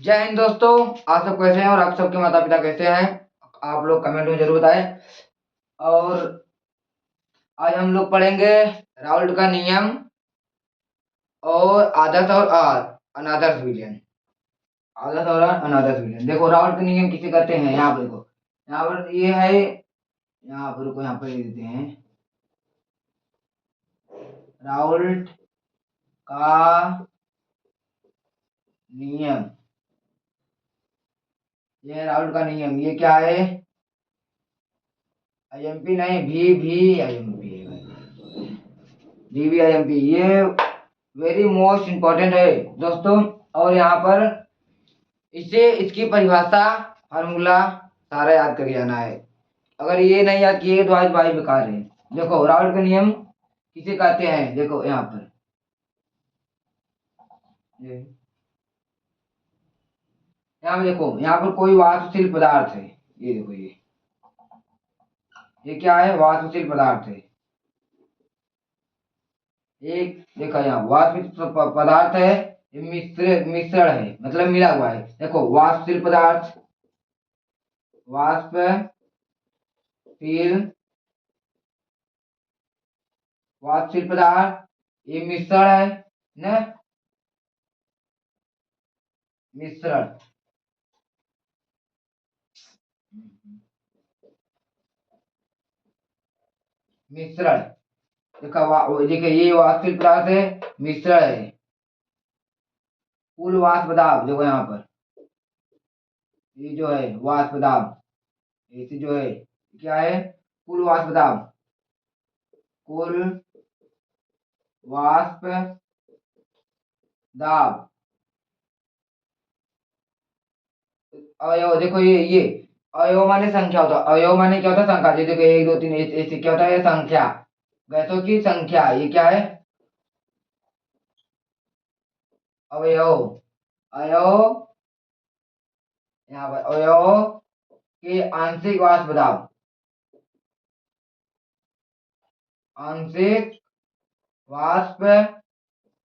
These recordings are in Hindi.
जय हिंद दोस्तों। आप सब कैसे हैं और आप सबके माता पिता कैसे हैं? आप लोग कमेंट में जरूर बताएं। और आज हम लोग पढ़ेंगे राउल्ट का नियम और आदर्श और अनादर्श विलयन। आदर्श और अनादर्श विलयन। देखो राउल्ट का नियम किसे कहते हैं। यहाँ पर देखो, यहाँ पर ये है, यहाँ पर रुको, यहाँ पर लिख देते हैं राउल्ट का नियम। ये राउल्ट का नियम, ये क्या है? आईएमपी नहीं, वी आईएमपी है भाई, वी आईएमपी। ये वेरी मोस्ट इम्पोर्टेंट है दोस्तों। और यहाँ पर इसे इसकी परिभाषा फार्मूला सारा याद करके जाना है। अगर ये नहीं याद किए तो आज भाई बेकार है। देखो राउल्ट का नियम किसे कहते हैं, देखो यहाँ पर यहाँ पर देखो, यहाँ पर कोई वाष्पशील पदार्थ है। ये देखो, ये क्या है? वाष्पशील पदार्थ है। एक देखो यहाँ वाष्पशील पदार्थ है, ये मिश्रण है, मतलब मिला हुआ है। देखो वाष्पशील पदार्थ, वाष्पशील वाष्पशील पदार्थ, ये मिश्रण है ना, मिश्रण। मिश्रण देखो ये वाष्पशील पदार्थ है, मिश्रण है। कुल वाष्प दाब देखो यहाँ पर, ये जो है वाष्प दाब, ऐसे जो है क्या है? कुल वाष्प दाब, कुल वाष्प दाब। अवयव देखो, ये अवयव माने संख्या होता है। अवयव माने क्या होता है? संख्या। जैसे देखो 1 2 3 ऐसे क्या होता है? संख्या, गैसों की संख्या। ये क्या है? अवयव। अवयव, यहाँ पर अवयव के आंशिक वाष्प दाब, आंशिक वाष्प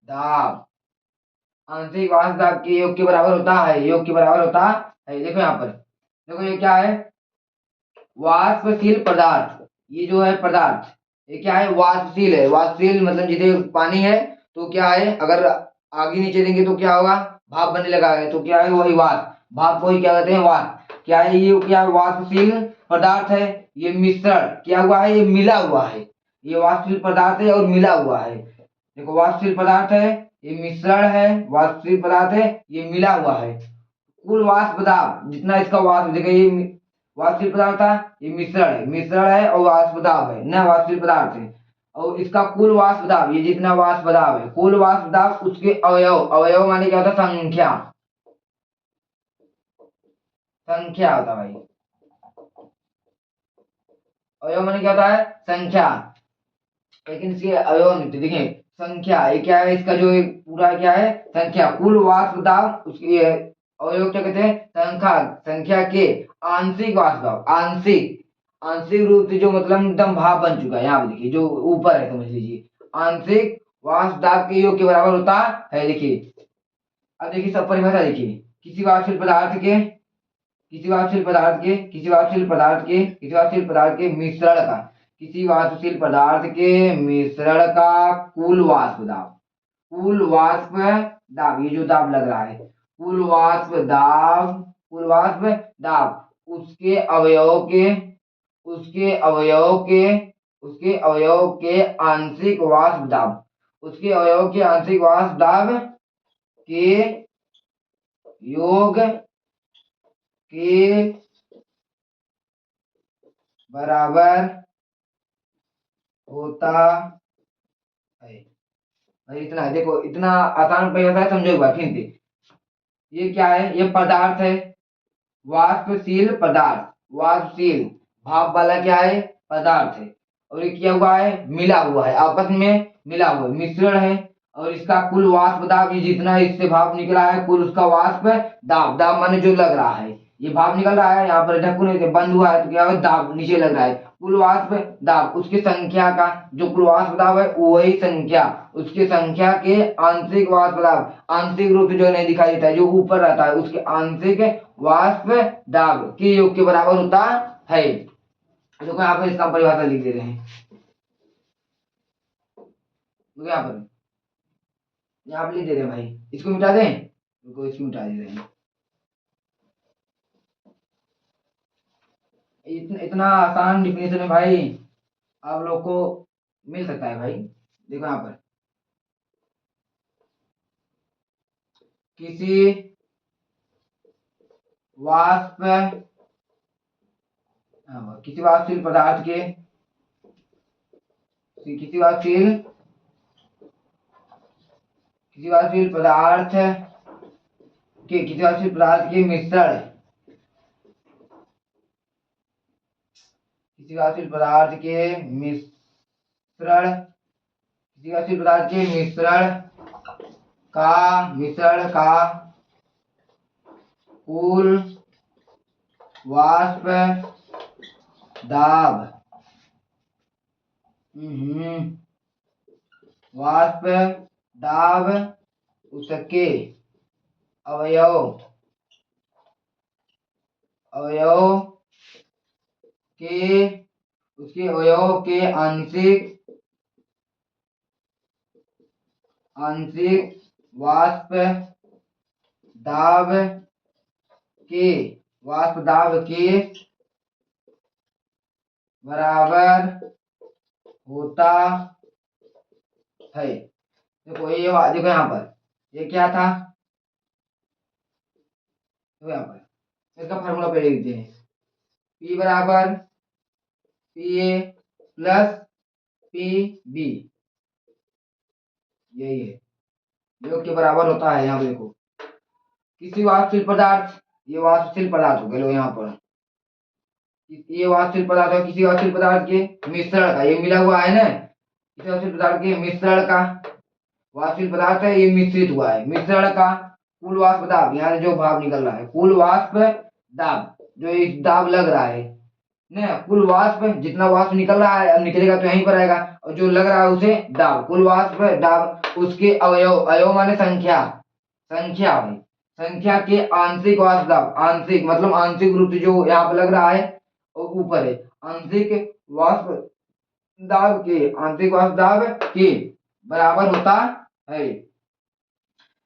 दाब। आंशिक वाष्प दाब के योग के बराबर होता है, योग के बराबर होता है। देखो यहाँ पर, देखो ये क्या है? वाष्पशील पदार्थ। ये जो है पदार्थ, ये क्या है? वाष्पशील है। वाष्पशील मतलब जैसे पानी है तो क्या है, अगर आगे नीचे देंगे तो क्या होगा? भाप बनने लगा है, तो क्या है? वही वाष्प, भाप को ही क्या कहते हैं? वाष्प। क्या है ये? क्या है? वाष्पशील पदार्थ है। ये मिश्रण क्या हुआ है? ये मिला हुआ है। ये वाष्पशील पदार्थ है और मिला हुआ है। देखो वाष्पशील पदार्थ है, ये मिश्रण है। वाष्पशील पदार्थ है, ये मिला हुआ है। कुल वाष्प दाब जितना इसका वाष्प, देखो ये वाष्पशील पदार्थ था, ये मिश्रण है और वाष्प दाब है ना, वाष्पशील पदार्थ है। और इसका कुल वाष्प दाब, ये जितना वाष्प दाब है, कुल वाष्प दाब उसके अवयव। अवयव माने क्या होता है? संख्या। संख्या होता है भाई। अवयव माने क्या होता है? संख्या। लेकिन इसके अवयव नहीं होते। देखिए संख्या, ये क्या है? इसका जो पूरा क्या है? संख्या। कुल वाष्प दाब उसकी अवयव क्या कहते हैं? संख्या। संख्या के आंशिक वाष्प दाब, आंशिक, आंशिक रूप से जो मतलब एकदम भाप बन चुका है। यहाँ पे देखिए जो ऊपर है, समझ लीजिए आंशिक वाष्प दाब के योग के बराबर होता है। देखिए अब देखिए सब परिभाषा देखिए, किसी वाष्पशील पदार्थ के, किसी वाष्पशील पदार्थ के, किसी वाष्पशील पदार्थ के, किसी वाष्पशील पदार्थ के मिश्रण का, किसी वाष्पशील पदार्थ के मिश्रण का कुल वाष्प दाब, कुल वाष्प दाब, ये जो दाब लग रहा है, कुल वाष्प दाब, कुल वाष्प दाब उसके अवयव के, उसके अवयव के, उसके अवयव के आंशिक वाष्प दाब, उसके अवयव के आंशिक वाष्प दाब के योग के बराबर होता है। भाई इतना है, देखो इतना आसान परिभाषा है, समझो एक बार फिर से। ये क्या है? ये पदार्थ है, वाष्पशील पदार्थ, वाष्पशील भाप वाला क्या है? पदार्थ है। और ये क्या हुआ है? मिला हुआ है, आपस में मिला हुआ है, मिश्रण है। और इसका कुल वाष्प दाब, ये जितना इससे भाप निकला है, कुल उसका वाष्प दाब, दाब माने जो लग रहा है, ये भाप निकल रहा है, यहाँ पर ढक्कन है, बंद हुआ है तो क्या है, दाब नीचे लग रहा है। कुल वाष्प दाब उसकी संख्या का, जो कुल वाष्प दाब है वही संख्या, उसकी संख्या के आंशिक वाष्प दाब, आंशिक रूप से जो नहीं दिखाई देता है, जो ऊपर रहता है, उसके आंशिक वाष्प दाब के योग के बराबर होता है। देखो यहाँ पर इसका परिभाषा लिख दे रहे हैं, यहाँ पर यहाँ पर लिख दे रहे हैं भाई, इसको मिटा दें, रुको इसको मिटा दे रहे हैं। इतना आसान डिफिनेशन है भाई, आप लोग को मिल सकता है भाई। देखो यहाँ पर किसी वाष्प किसी वाष्पशील पदार्थ के किसी वाष्पशील किसी वाष्पशील पदार्थ किसी वाष्पशील पदार्थ के मिश्रण किसी वाष्पशील पदार्थ के मिश्रण किसी वाष्पशील पदार्थ के मिश्रण का कुल वाष्प दाब वाष्प दाब उसके अवयव के उसके अवयव के आंशिक वाष्प दाब के बराबर होता है। देखो ये देखो यहाँ पर ये क्या था, देखो यहाँ पर इसका फार्मूला पे लिखते हैं, P बराबर PA प्लस PB, यही है, योग के बराबर होता है। यहाँ पे देखो किसी वाष्पशील पदार्थ, ये वाष्पशील पदार्थ हो गए लो, यहाँ पर ये वाष्पशील पदार्थ है, किसी वाष्पशील पदार्थ के मिश्रण का, ये मिला हुआ है ना, किसी वाष्पशील पदार्थ के मिश्रण का, वाष्पशील पदार्थ है ये मिश्रित हुआ है, मिश्रण का कुल वाष्प दाब, यहाँ जो भाप निकल रहा है, कुल वाष्प दाब, जो इस दाब लग रहा है ना, कुल वाष्प जितना वाष्प निकल रहा है अब निकलेगा तो यहीं पर आएगा, और जो लग रहा है उसे दाब, कुल वाष्प दाब उसके अवयव माने संख्या भाई, संख्या के आंशिक वाष्प दाब, आंशिक मतलब आंशिक रूप से जो यहाँ पर लग रहा है और ऊपर है, आंशिक वाष्प दाब के बराबर होता है।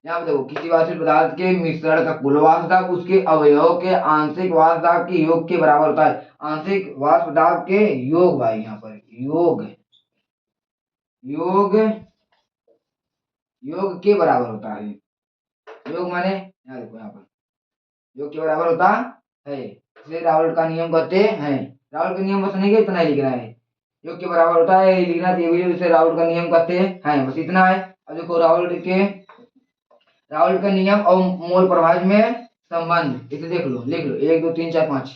यहाँ पे देखो किसी वाष्पशील पदार्थ के मिश्रण का कुल वाष्प दाब उसके अवयव के आंशिक वाष्प दाब के योग के बराबर होता है, आंशिक वाष्प दाब के योग भाई, यहाँ पर योग के बराबर होता है, योग माने यहाँ देखो, यहाँ पर योग के बराबर होता है, इसलिए रावल का नियम कहते हैं, रावल का नियम बस नहीं इतना ही लिखना है, योग के बराबर होता है लिखना, इसे रावल का नियम कहते हैं, बस इतना है। अब देखो रावल का नियम और मोल प्रभाज में संबंध, इसे देख लो, लिख लो 1 2 3 4 5,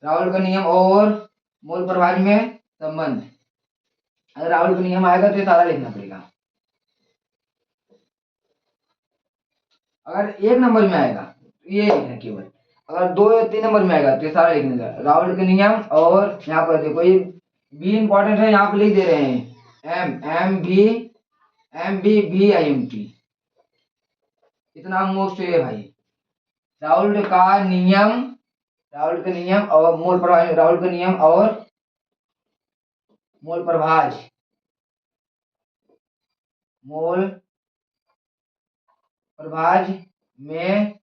रावल का नियम और मोल प्रभाज में संबंध, अगर रावल का नियम आएगा तो ये सारा लिखना पड़ेगा, अगर 1 नंबर में आएगा तो ये लिखना केवल, अगर 2 या 3 नंबर में आएगा तो ये सारा लिखने का, रावल का नियम, और यहाँ पर देखो ये बी इंपॉर्टेंट है, यहाँ पे लिख दे रहे हैं एम बी भी आई एम टी, इतना मोस्ट है भाई, रावल का नियम और मोल प्रभाज, रावल का नियम और मोल प्रभाज में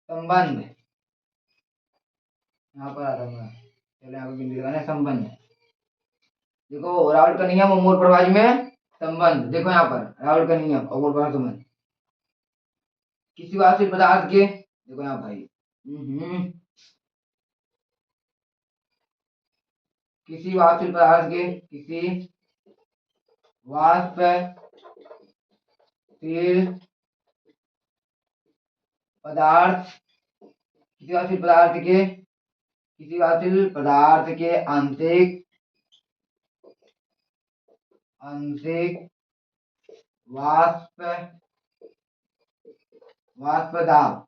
संबंध, यहाँ पर आता है, चलो यहाँ पर बिंदु लगाना, संबंध, देखो रावल का नियम और मोल प्रभाज में संबंध, देखो यहाँ पर रावल का नियम और मोल प्रभाज संबंध, किसी वाष्पशील पदार्थ के, देखो यहाँ भाई किसी वाष्पशील पदार्थ के किसी वाष्पशील पदार्थ किसी वाष्पशील पदार्थ के आंशिक वाष्प वाष्प दाब,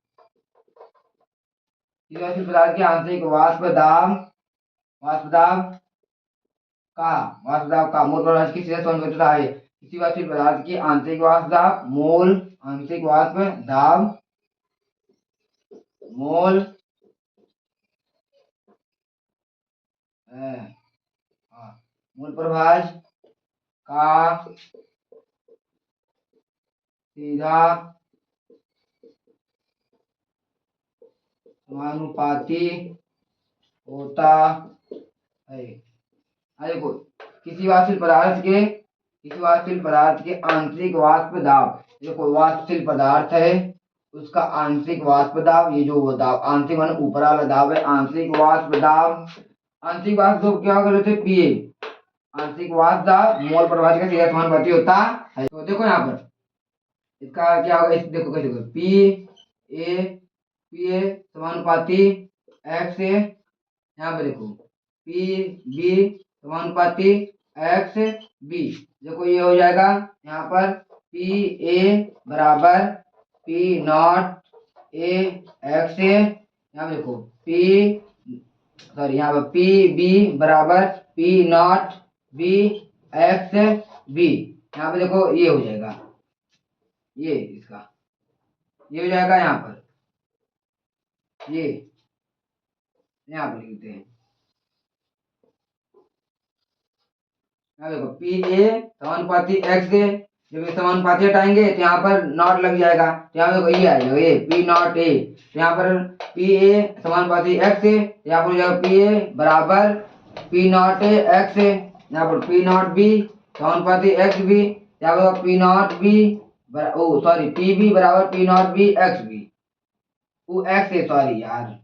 किसी वाष्पशील पदार्थ के आंतरिक वाष्प दाब, वाष्प दाब वाष्प दाब का मोल प्रभाव किसी से संबंधित होता है। किसी वाष्पशील पदार्थ की आंतरिक वाष्प दाब मोल, आंतरिक वाष्प दाब मोल मोल प्रभाज का सीधा समानुपाती होता है। देखो किसी वाष्पशील पदार्थ के आंतरिक वाष्प दाब, देखो वाष्पशील पदार्थ है उसका आंतरिक वाष्प दाब, ये जो वो दाब आंतरिक माने ऊपर वाला दाब है, आंतरिक वाष्प दाब, आंतरिक वाष्प दाब क्या कर लेते पीए, आंतरिक वाष्प दाब मोल प्रभाज का सीधा समानुपाती होता है। तो देखो यहाँ पर इसका क्या होगा, इस देखो कैसे पी ए समानुपाती एक्स ए, यहाँ पे देखो पी बी समानुपाती एक्स बी, देखो ये हो जाएगा यहाँ पर पी ए बराबर P naught A x A, यहाँ पे देखो यहाँ पर पी बी बराबर P naught B x B, यहाँ पे देखो ये हो जाएगा, ये इसका ये हो जाएगा यहाँ पर, ये यहाँ पर लिखते हैं, यहाँ देखो पी ए समानुपाती एक्स ए, जब ये समानुपाती हटाएंगे तो यहाँ पर नॉट लग जाएगा, तो यहाँ देखो ये आएगा ये पी नॉट ए, तो यहाँ पर पी ए समानुपाती एक्स ए, यहाँ पर हो जाएगा पी ए बराबर P naught A x A, यहाँ पर पी नॉट बी समानुपाती एक्स बी, यहाँ पर P naught B sorry P B बराबर P naught B x B, वो एक्स ए सॉरी यार,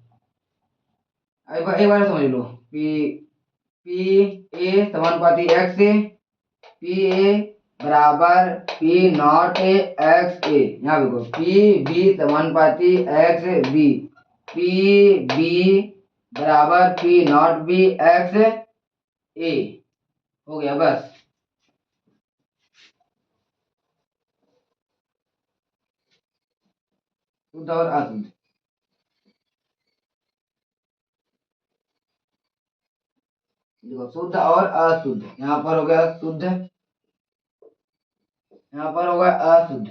एक बार समझ लो पी ए समानुपाती एक्स ए, पी ए बराबर P naught A x A, यहाँ देखो पी बी समानुपाती एक्स बी, पी बी बराबर पी नॉट बी एक्स ए, हो गया बस। शुद्ध और अशुद्ध, देखो शुद्ध और अशुद्ध, यहाँ पर हो गया शुद्ध, यहाँ पर होगा अशुद्ध,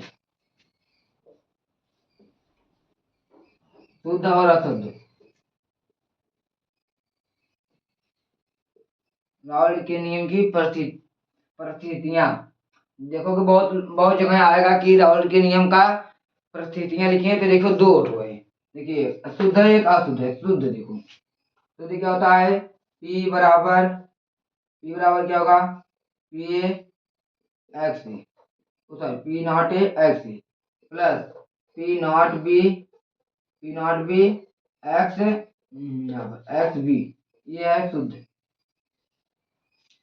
शुद्ध और अशुद्ध, रावल के नियम की परिस्थितियां, देखो कि बहुत बहुत जगह आएगा कि रावल के नियम का परिस्थितियां लिखी है, तो देखो दो ऑटो है, देखिए शुद्ध है एक अशुद्ध है। शुद्ध देखो शुद्ध क्या होता है, पी बराबर क्या होगा P A x A, sorry P naught A x A plus P naught B X X B, ये है शुद्ध।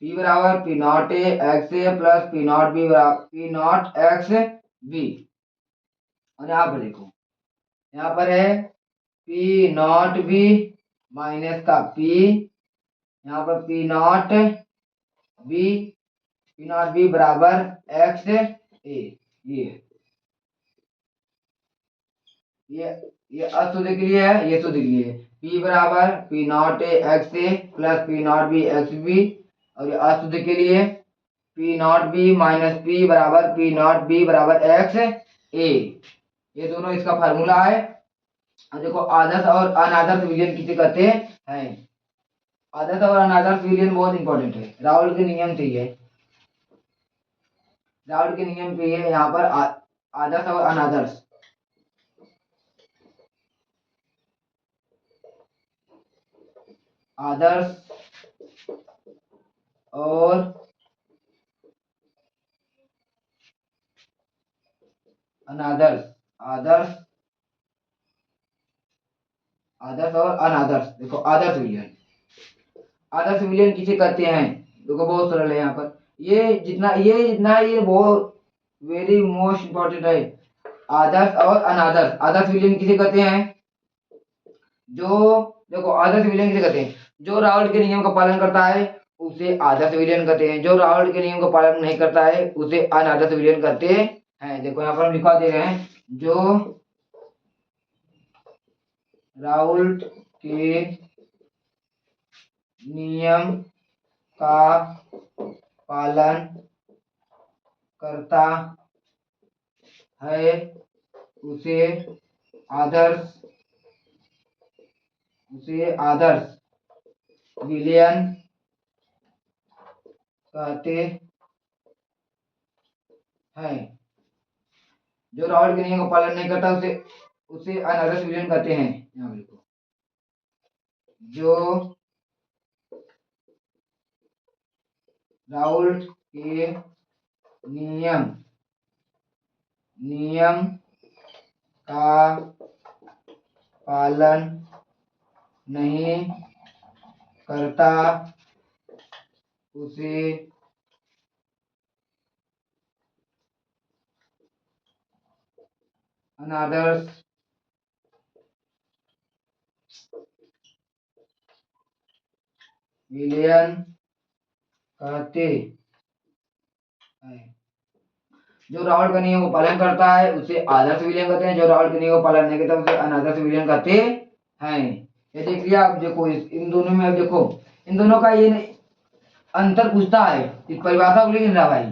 पी बराबर P naught A x A plus P naught B बराबर पी नॉट एक्स बी, और यहाँ पर देखो यहाँ पर है पी नॉट बी माइनस का पी, यहाँ पर पी नॉट बी बराबर एक्स ए, ये अशुद्ध के लिए है, ये शुद्ध के लिए है, पी बराबर P naught A x A plus P naught B x B, और ये अशुद्ध के लिए P naught B minus P बराबर पी नॉट बी बराबर एक्स ए, ये दोनों इसका फार्मूला है। और देखो आदर्श और अनादर्श विलयन किसे कहते हैं, आदर्श और अनादर्श विलयन बहुत इंपॉर्टेंट है, रावल के नियम से ही है, रावल के नियम पे है यहाँ पर आदर्श और अनादर्श, आदर्श और अनादर्श, आदर्श और अनादर्श, देखो आदर्श विलयन किसे कहते हैं, देखो बहुत सरल है यहाँ पर, ये जितना ये बहुत वेरी मोस्ट इंपॉर्टेंट है, आदर्श और अनादर्श। आदर्श विलयन किसे कहते हैं, जो देखो आदर्श विलयन किसे कहते हैं, जो रावल के नियम का पालन करता है उसे आदर्श विलयन कहते हैं, जो रावल के नियम का पालन नहीं करता है उसे अनादर्श विलयन कहते हैं। देखो यहाँ पर हम लिखवा दे रहे हैं, जो राउल्ट के नियम का पालन करता है उसे आदर्श विलयन कहते हैं। जो राउल्ट के नियम का पालन नहीं करता उसे उसे अनादर्श विलयन कहते हैं। यहाँ पर लिखो, जो राउल्ट के नियम का पालन नहीं करता उसे अनादर्श विलयन कहते हैं। जो राउल्ट के नियम का पालन करता है उसे आदर्श विलयन कहते हैं, जो राउल्ट के नियम का पालन नहीं करता उसे अनादर्श विलयन कहते हैं। ये देख लिया। अब देखो इन दोनों में, अब देखो इन दोनों का ये अंतर पूछता है। इस परिभाषा को लिख रहा भाई,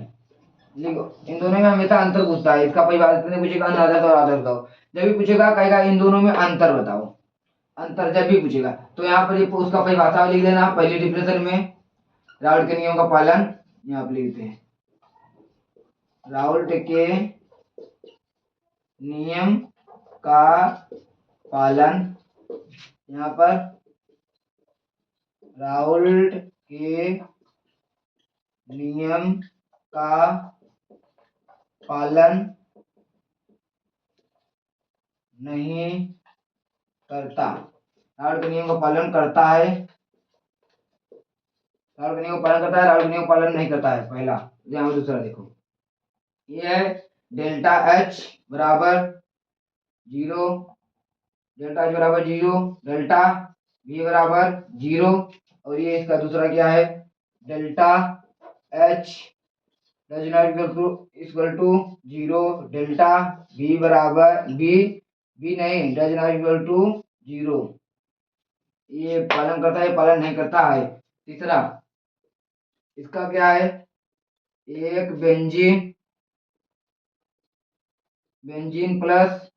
लिखो इन दोनों में हमेशा अंतर पूछता है। इसका परिभाषा नहीं पूछेगा अनादर्श और आदर्श बताओ, जब भी पूछेगा कहेगा इन दोनों में अंतर बताओ। अंतर जब भी पूछेगा तो यहाँ पर उसका परिभाषा लिख देना पहले डिफिनेशन में। राउल्ट के नियम का पालन यहाँ पर लिखते हैं, राउल्ट के नियम का पालन, यहाँ पर राउल्ट के नियम का पालन नहीं करता। राउल्ट के नियम का पालन करता है, राउल्ट के नियम का पालन करता है, राउल्ट के नियम का पालन नहीं करता है पहला। यहाँ पर दूसरा देखो, ये है डेल्टा एच बराबर 0, डेल्टा एच बराबर 0, डेल्टा वी बराबर 0, और ये इसका दूसरा क्या है, delta H does not equal to 0, delta V बराबर बी नहीं डज नॉट इक्वल टू 0। ये पालन करता है, पालन नहीं करता है। तीसरा इसका क्या है, एक बेंजीन प्लस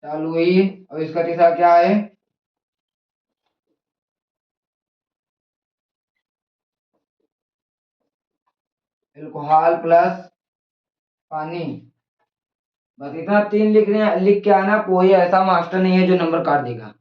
टॉलुइन, और इसका तीसरा क्या है, अल्कोहल प्लस पानी। बस इतना 3 लिख के आना। कोई ऐसा मास्टर नहीं है जो नंबर काट देगा,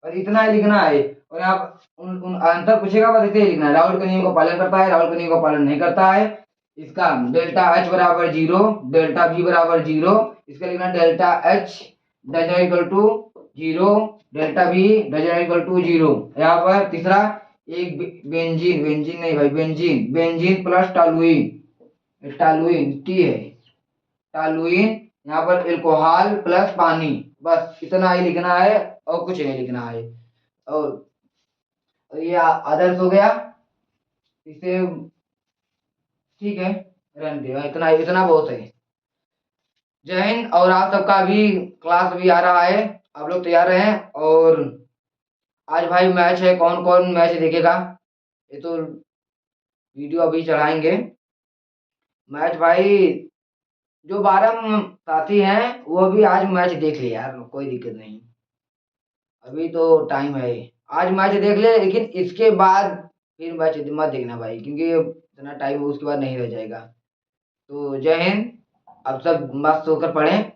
और इतना ही लिखना है। और आप उन आंसर पूछेगा बस इतना ही लिखना है। राउल्ट के नियम का पालन करता है, राउल्ट के नियम का पालन नहीं करता है। इसका डेल्टा एच बराबर 0, डेल्टा बी बराबर 0, इसका लिखना delta H does not equal to 0, delta B does not equal to 0। यहाँ पर तीसरा एक बेंजीन नहीं भाई, बेंजीन प्लस टॉलुइन टी है, टॉलुइन। यहाँ पर एल्कोहल प्लस पानी, बस इतना ही लिखना है और कुछ नहीं लिखना है। और ये आदर्श हो गया, इसे ठीक है रन दे, इतना बहुत है। जय हिंद। और आप सबका भी क्लास भी आ रहा है, आप लोग तैयार रहें। और आज भाई मैच है, कौन कौन मैच देखेगा, ये तो वीडियो अभी चढ़ाएंगे। मैच भाई जो 12 साथी हैं वो भी आज मैच देख ले यार, कोई दिक्कत नहीं, अभी तो टाइम है। आज मैच देख ले, लेकिन इसके बाद फिर मैच मत देखना भाई, क्योंकि इतना टाइम उसके बाद नहीं रह जाएगा। तो जय हिंद। अब सब मस्त होकर पढ़ें।